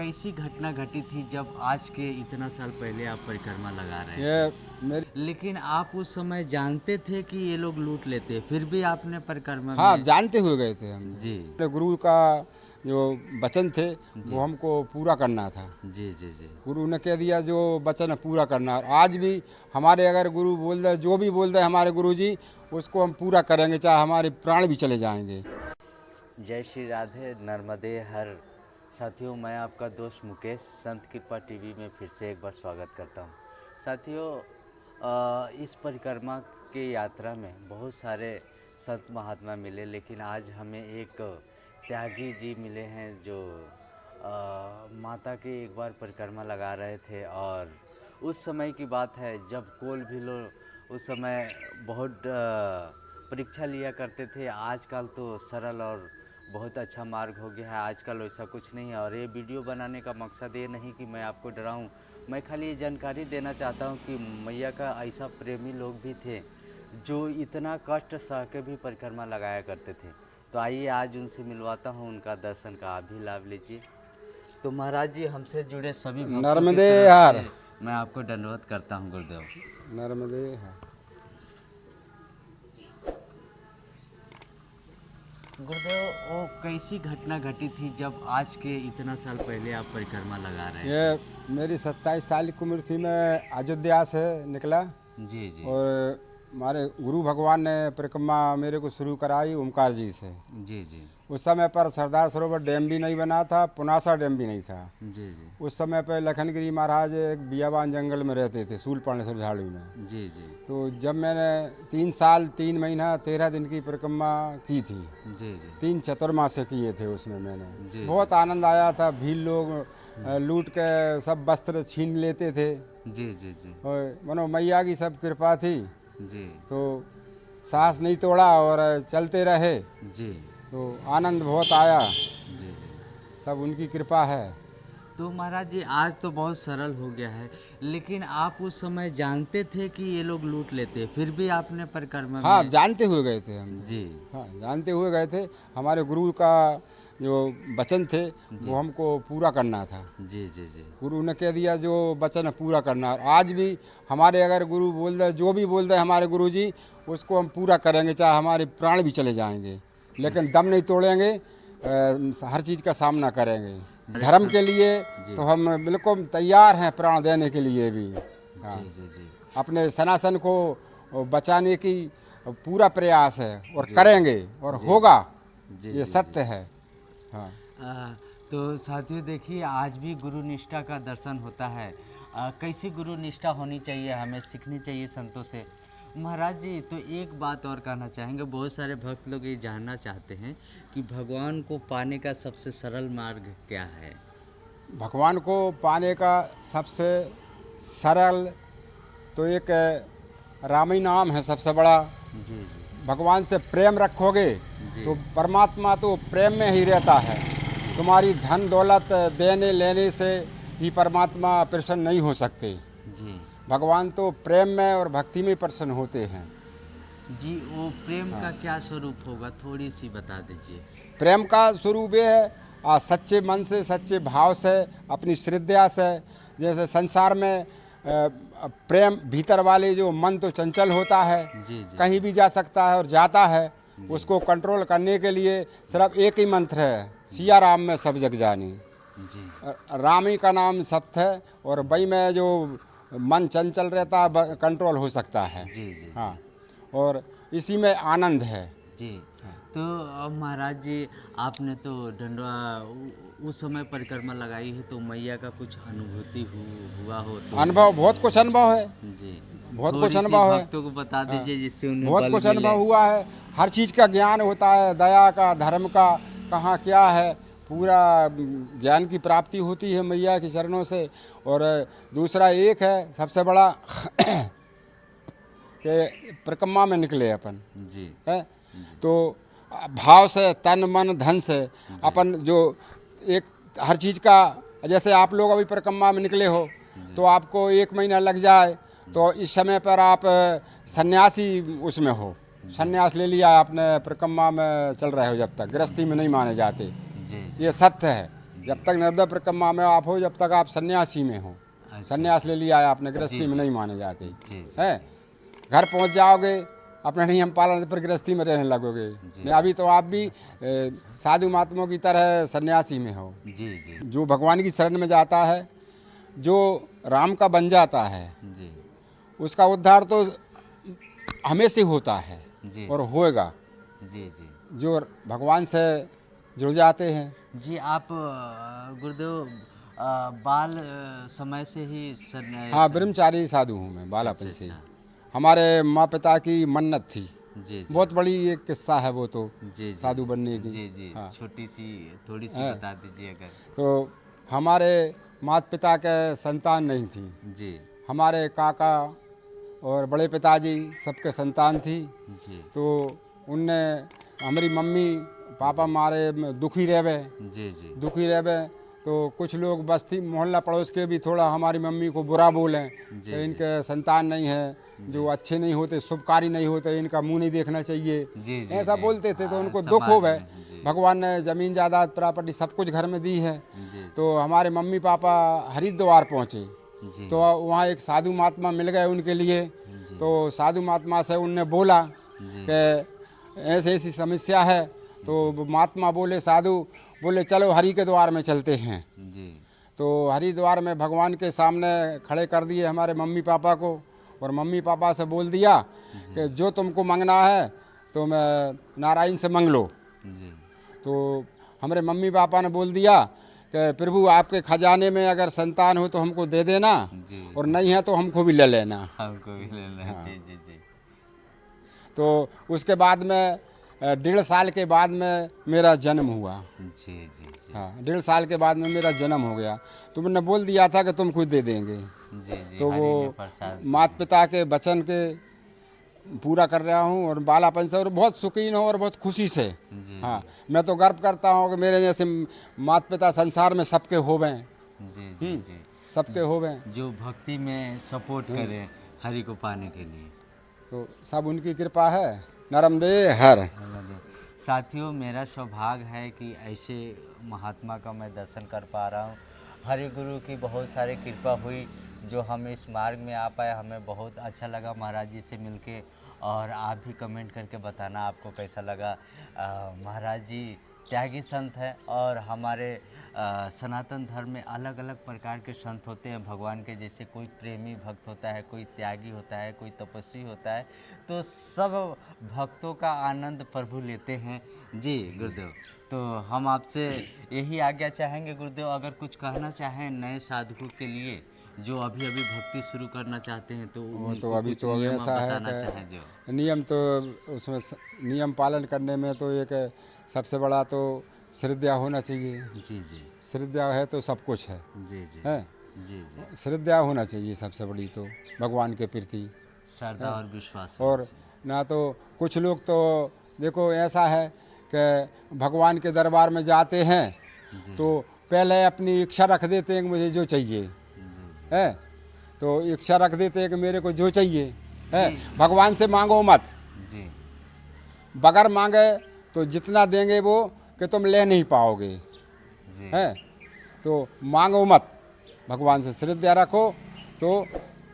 कैसी घटना घटी थी जब आज के इतना साल पहले आप परिक्रमा लगा रहे हैं? ये मेरी लेकिन आप उस समय जानते थे कि ये लोग लूट लेते, फिर भी आपने परिक्रमा हाँ में। जानते हुए गए थे हम। जी अपने गुरु का जो वचन थे वो हमको पूरा करना था। जी जी जी गुरु ने कह दिया जो वचन है पूरा करना। और आज भी हमारे अगर गुरु बोल दे, जो भी बोल दे हमारे गुरु जी, उसको हम पूरा करेंगे, चाहे हमारे प्राण भी चले जाएंगे। जय श्री राधे नर्मदे हर। साथियों, मैं आपका दोस्त मुकेश संत कृपा टीवी में फिर से एक बार स्वागत करता हूँ। साथियों, इस परिक्रमा की यात्रा में बहुत सारे संत महात्मा मिले, लेकिन आज हमें एक त्यागी जी मिले हैं जो माता की एक बार परिक्रमा लगा रहे थे। और उस समय की बात है जब कोल भी लो उस समय बहुत परीक्षा लिया करते थे। आजकल तो सरल और बहुत अच्छा मार्ग हो गया है, आजकल वैसा कुछ नहीं है। और ये वीडियो बनाने का मकसद ये नहीं कि मैं आपको डराऊं, मैं खाली ये जानकारी देना चाहता हूं कि मैया का ऐसा प्रेमी लोग भी थे जो इतना कष्ट सह के भी परिक्रमा लगाया करते थे। तो आइए आज उनसे मिलवाता हूं, उनका दर्शन का आप भी लाभ लीजिए। तो महाराज जी, हमसे जुड़े सभी भक्तों की नर्मदे तरफ हर। से मैं आपको दंडवत करता हूं गुरुदेव। नर्मदे हर। गुरुदेव, वो कैसी घटना घटी थी जब आज के इतना साल पहले आप परिक्रमा लगा रहे हैं? ये मेरी 27 साल की उम्र थी, मैं अयोध्या से निकला जी जी और हमारे गुरु भगवान ने परिक्रमा मेरे को शुरू कराई ओमकार जी से। जी जी उस समय पर सरदार सरोवर डैम भी नहीं बना था, पुनासा डैम भी नहीं था। जी जी उस समय पर लखनगिरी महाराज एक बियाबान जंगल में रहते थे, सूलपाणेश्वर झाड़ी में। जी जी तो जब मैंने 3 साल 3 महीना 13 दिन की परिक्रमा की थी, जी जी 3 चतुर्मास किए थे उसमें मैंने, जी बहुत आनंद आया था। भील लोग लूट के सब वस्त्र छीन लेते थे जी जी जी और मनो मैया की सब कृपा थी, जी तो सांस नहीं तोड़ा और चलते रहे। जी तो आनंद बहुत आया, जी जी। सब उनकी कृपा है। तो महाराज जी, आज तो बहुत सरल हो गया है, लेकिन आप उस समय जानते थे कि ये लोग लूट लेते, फिर भी आपने परिक्रमा हाँ में। जानते हुए गए थे हम। जी हाँ जानते हुए गए थे। हमारे गुरु का जो वचन थे वो हमको पूरा करना था। जी जी जी गुरु ने कह दिया जो वचन है पूरा करना। और आज भी हमारे अगर गुरु बोल दे, जो भी बोल दे हमारे गुरु जी, उसको हम पूरा करेंगे, चाहे हमारे प्राण भी चले जाएंगे, लेकिन दम नहीं तोड़ेंगे। हर चीज़ का सामना करेंगे धर्म के लिए। तो हम बिल्कुल तैयार हैं प्राण देने के लिए भी। हाँ, जी जी जी अपने सनातन को बचाने की पूरा प्रयास है और करेंगे और होगा, जी ये जी सत्य है। हाँ तो साथियों देखिए, आज भी गुरु निष्ठा का दर्शन होता है। कैसी गुरु निष्ठा होनी चाहिए, हमें सीखनी चाहिए संतों से। महाराज जी, तो एक बात और कहना चाहेंगे, बहुत सारे भक्त लोग ये जानना चाहते हैं कि भगवान को पाने का सबसे सरल मार्ग क्या है? भगवान को पाने का सबसे सरल तो एक राम ही नाम है सबसे बड़ा। जी जी भगवान से प्रेम रखोगे तो परमात्मा तो प्रेम में ही रहता है। तुम्हारी धन दौलत देने लेने से ही परमात्मा प्रसन्न नहीं हो सकते। जी भगवान तो प्रेम में और भक्ति में प्रसन्न होते हैं। जी। वो प्रेम का क्या स्वरूप होगा, थोड़ी सी बता दीजिए। प्रेम का स्वरूप ये है सच्चे मन से, सच्चे भाव से, अपनी श्रद्धा से। जैसे संसार में प्रेम भीतर वाले जो मन तो चंचल होता है, जी जी कहीं भी जा सकता है और जाता है। उसको कंट्रोल करने के लिए सिर्फ एक ही मंत्र है, सिया राम में सब जग जानी। जी राम ही का नाम सत्य है और वही में जो मन चंचल रहता है कंट्रोल हो सकता है। जी जी हाँ, और इसी में आनंद है। जी। तो अब महाराज जी, आपने तो डंडवा उस समय परिक्रमा लगाई है, तो मैया का कुछ अनुभूति हुआ हो तो? अनुभव बहुत कुछ अनुभव है, जी, बहुत थोड़ी कुछ सी अनुभव है। भक्तों को बता दीजिए जिससे उन्हें बहुत बल कुछ मिले। अनुभव हुआ है। हर चीज़ का ज्ञान होता है, दया का, धर्म का, कहाँ क्या है, पूरा ज्ञान की प्राप्ति होती है मैया के चरणों से। और दूसरा एक है सबसे बड़ा कि परिक्रमा में निकले अपन जी है, तो भाव से, तन मन धन से अपन जो एक हर चीज़ का, जैसे आप लोग अभी परिक्रमा में निकले हो तो आपको 1 महीना लग जाए, तो इस समय पर आप सन्यासी उसमें हो, सन्यास ले लिया आपने, परिक्रमा में चल रहे हो, जब तक गृहस्थी में नहीं माने जाते। जी ये सत्य है। जब तक नर्मदा परिक्रमा में आप हो, जब तक आप सन्यासी में हो। सन्यास ले लिया है आपने, गृहस्थी में नहीं माने जाते हैं। घर पहुंच जाओगे, अपने नियम पालन पर गृहस्थी में रहने लगोगे। नहीं, अभी तो आप भी साधु महात्माओं की तरह सन्यासी में हो। जी जी जो भगवान की शरण में जाता है, जो राम का बन जाता है, जी उसका उद्धार तो हमेशा होता है जी और होएगा। जी जी जो भगवान से जुड़ जाते हैं। जी। आप गुरुदेव बाल समय से ही हाँ, ब्रह्मचारी साधु हूँ मैं बालापन से। हमारे माँ पिता की मन्नत थी। जी जी बहुत बड़ी एक किस्सा है वो तो, जी जी साधु बनने की। जी जी हाँ। छोटी सी थोड़ी सी बता दीजिए अगर। तो हमारे माता पिता के संतान नहीं थी। जी हमारे काका और बड़े पिताजी सबके संतान थी। जी तो उनने हमारी मम्मी पापा हमारे दुखी रहे। जी जी दुखी रहे तो कुछ लोग बस्ती मोहल्ला पड़ोस के भी थोड़ा हमारी मम्मी को बुरा बोलें जी, कि इनके संतान नहीं है, जो अच्छे नहीं होते, शुभकारी नहीं होते, इनका मुंह नहीं देखना चाहिए। जी जी ऐसा जी। बोलते थे। तो हाँ, उनको समाज दुख हो गए। में, जी भगवान ने जमीन जायदाद प्रॉपर्टी सब कुछ घर में दी है। जी तो हमारे मम्मी पापा हरिद्वार पहुँचे। जी तो वहाँ एक साधु महात्मा मिल गए उनके लिए। जी तो साधु महात्मा से उनने बोला जी कि ऐसी ऐसी समस्या है। तो महात्मा बोले, साधु बोले, चलो हरि के द्वार में चलते हैं। जी तो हरिद्वार में भगवान के सामने खड़े कर दिए हमारे मम्मी पापा को, और मम्मी पापा से बोल दिया कि जो तुमको मांगना है तो मैं नारायण से मांग लो। जी तो हमारे मम्मी पापा ने बोल दिया कि प्रभु आपके खजाने में अगर संतान हो तो हमको दे देना, जी और नहीं है तो हमको भी ले लेना। हमको भी लेना। जी जी जी तो उसके बाद में 1.5 साल के बाद में मेरा जन्म हुआ। जी जी जी हाँ, 1.5 साल के बाद में मेरा जन्म हो गया। तो मैंने बोल दिया था कि तुम खुद दे देंगे। जी जी। तो हरि वो ने प्रसाद माता पिता के वचन के पूरा कर रहा हूँ, और बालापन से, और बहुत शौकीन हूँ और बहुत खुशी से। जी हाँ, मैं तो गर्व करता हूँ कि मेरे जैसे माता पिता संसार में सबके होवें। जी जी जी। सबके होवें। जो भक्ति में सपोर्ट करें हरि को पाने के लिए। तो सब उनकी कृपा है। नर्मदे हर। साथियों, मेरा सौभाग्य है कि ऐसे महात्मा का मैं दर्शन कर पा रहा हूँ। हरि गुरु की बहुत सारी कृपा हुई जो हम इस मार्ग में आ पाए। हमें बहुत अच्छा लगा महाराज जी से मिलके, और आप भी कमेंट करके बताना आपको कैसा लगा। महाराज जी त्यागी संत है, और हमारे सनातन धर्म में अलग अलग प्रकार के संत होते हैं भगवान के। जैसे कोई प्रेमी भक्त होता है, कोई त्यागी होता है, कोई तपस्वी होता है। तो सब भक्तों का आनंद प्रभु लेते हैं। जी गुरुदेव, तो हम आपसे यही आज्ञा चाहेंगे गुरुदेव, अगर कुछ कहना चाहें नए साधकों के लिए जो अभी अभी भक्ति शुरू करना चाहते हैं, तो वो उनको तो अभी कुछ तो नियम ऐसा है बताना चाहें जो। कि नियम तो उसमें नियम पालन करने में तो एक सबसे बड़ा तो श्रद्धा होना चाहिए। जी जी श्रद्धा है तो सब कुछ है। जी जी है, जी जी। श्रद्धा होना चाहिए सबसे बड़ी तो भगवान के प्रति। श्रद्धा और विश्वास। और ना तो कुछ लोग तो देखो ऐसा है कि भगवान के दरबार में जाते हैं तो पहले अपनी इच्छा रख देते हैं कि मुझे जो चाहिए है। तो इच्छा रख देते हैं कि मेरे को जो चाहिए है। भगवान से मांगो मत। जी बगैर मांगे तो जितना देंगे वो कि तुम ले नहीं पाओगे। जी है, तो मांगो मत, भगवान से श्रद्धा रखो तो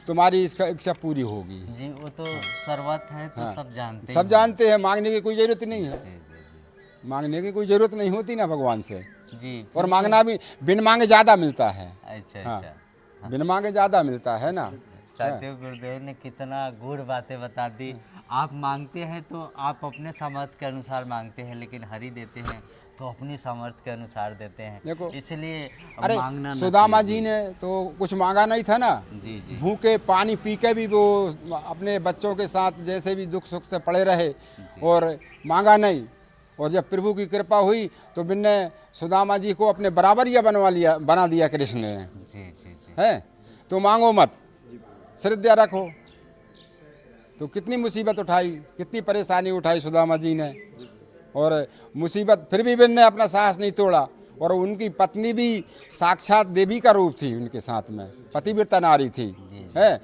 तुम्हारी इसका इच्छा पूरी होगी। जी। वो तो सर्वत है, तो हाँ, सब जानते सब जानते हैं, मांगने की कोई ज़रूरत नहीं है। जी जी मांगने की कोई ज़रूरत नहीं होती ना भगवान से। जी जी। और मांगना भी बिन मांगे ज़्यादा मिलता है। अच्छा हाँ, अच्छा। बिन मांगे ज़्यादा मिलता है ना। साथियों, गुरुदेव ने कितना गूढ़ बातें बता दी। आप मांगते हैं तो आप अपने सामर्थ्य के अनुसार मांगते हैं, लेकिन हरि देते हैं तो अपनी सामर्थ्य के अनुसार देते हैं। देखो, इसलिए अरे मांगना ना सुदामा चाहिए। जी ने तो कुछ मांगा नहीं था ना। जी जी भूखे पानी पी के भी वो अपने बच्चों के साथ जैसे भी दुख सुख से पड़े रहे और मांगा नहीं। और जब प्रभु की कृपा हुई तो बिन्ने सुदामा जी को अपने बराबरिया बना दिया कृष्ण ने। जी जी जी। है, तो मांगो मत, श्रद्धा रखो। तो कितनी मुसीबत उठाई, कितनी परेशानी उठाई सुदामा जी ने, और मुसीबत फिर भी बिन ने अपना साहस नहीं तोड़ा। और उनकी पत्नी भी साक्षात देवी का रूप थी उनके साथ में, पतिव्रता नारी थी। है,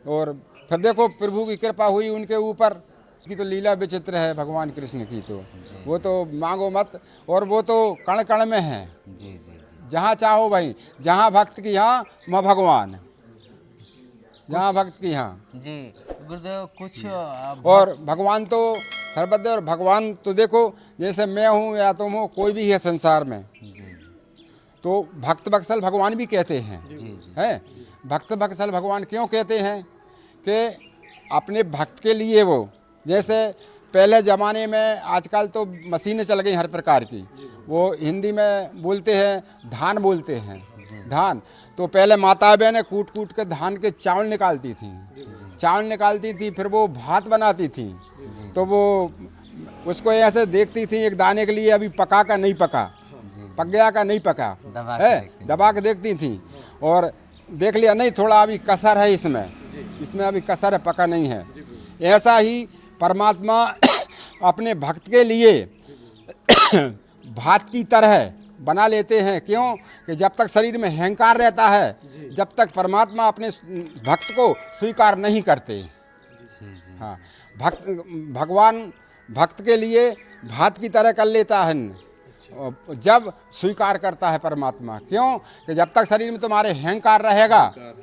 और फिर देखो प्रभु की कृपा हुई उनके ऊपर की। तो लीला विचित्र है भगवान कृष्ण की। तो वो तो मांगो मत, और वो तो कण कण में है। जी जी जी। जहाँ चाहो भाई, जहाँ भक्त की यहाँ मैं भगवान, जहाँ भक्त की यहाँ। जी गुरुदेव, कुछ और भगवान तो सर्वत्र, और भगवान तो देखो जैसे मैं हूँ या तुम हो, कोई भी है संसार में, जी तो भक्त बक्सल भगवान भी कहते हैं। जी जी है, भक्त बक्सल भगवान क्यों कहते हैं कि अपने भक्त के लिए वो, जैसे पहले ज़माने में, आजकल तो मशीनें चल गई हर प्रकार की, वो हिंदी में बोलते हैं धान बोलते हैं, धान। तो पहले माता बहनें कूट कूट के धान के चावल निकालती थी, चावल निकालती थी, फिर वो भात बनाती थी। तो वो उसको ऐसे देखती थी एक दाने के लिए, अभी पका का नहीं पका, पक गया का नहीं पका दबा के है, देखती थी। दबा के देखती थी, और देख लिया नहीं थोड़ा अभी कसर है इसमें, इसमें अभी कसर है, पका नहीं है। ऐसा ही परमात्मा अपने भक्त के लिए भात की तरह बना लेते हैं। क्यों कि जब तक शरीर में अहंकार रहता है, जब तक परमात्मा अपने भक्त को स्वीकार नहीं करते। हाँ, भगवान भक्त के लिए भात की तरह कर लेता है जब स्वीकार करता है परमात्मा। क्यों कि जब तक शरीर में तुम्हारे अहंकार रहेगा,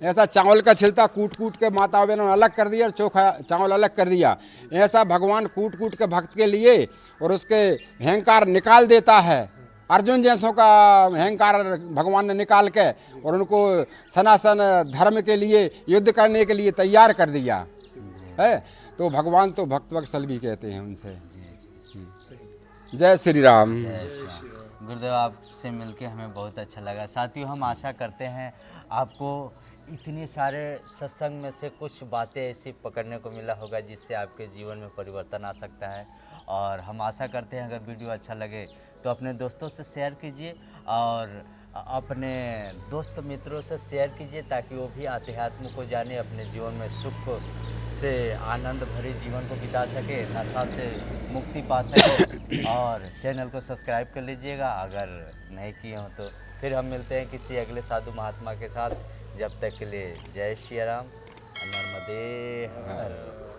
ऐसा चावल का छिलका कूट कूट के माता बहनों ने अलग कर दिया और चोखा चावल अलग कर दिया, ऐसा भगवान कूट कूट के भक्त के लिए और उसके अहंकार निकाल देता है। अर्जुन जैसों का अहंकार भगवान ने निकाल के और उनको सनातन धर्म के लिए युद्ध करने के लिए तैयार कर दिया है। तो भगवान तो भक्त वत्सल भी कहते हैं उनसे। जय श्री राम। जय श्री राम। गुरुदेव, आपसे मिलके हमें बहुत अच्छा लगा। साथियों, हम आशा करते हैं आपको इतने सारे सत्संग में से कुछ बातें ऐसी पकड़ने को मिला होगा जिससे आपके जीवन में परिवर्तन आ सकता है। और हम आशा करते हैं अगर वीडियो अच्छा लगे तो अपने दोस्तों से शेयर कीजिए और अपने दोस्त मित्रों से शेयर कीजिए, ताकि वो भी आध्यात्म को जाने, अपने जीवन में सुख से आनंद भरे जीवन को बिता सके, नशा से मुक्ति पा सके। और चैनल को सब्सक्राइब कर लीजिएगा अगर नहीं किए हो तो। फिर हम मिलते हैं किसी अगले साधु महात्मा के साथ। जब तक के लिए जय श्री राम, नर्मदे हर।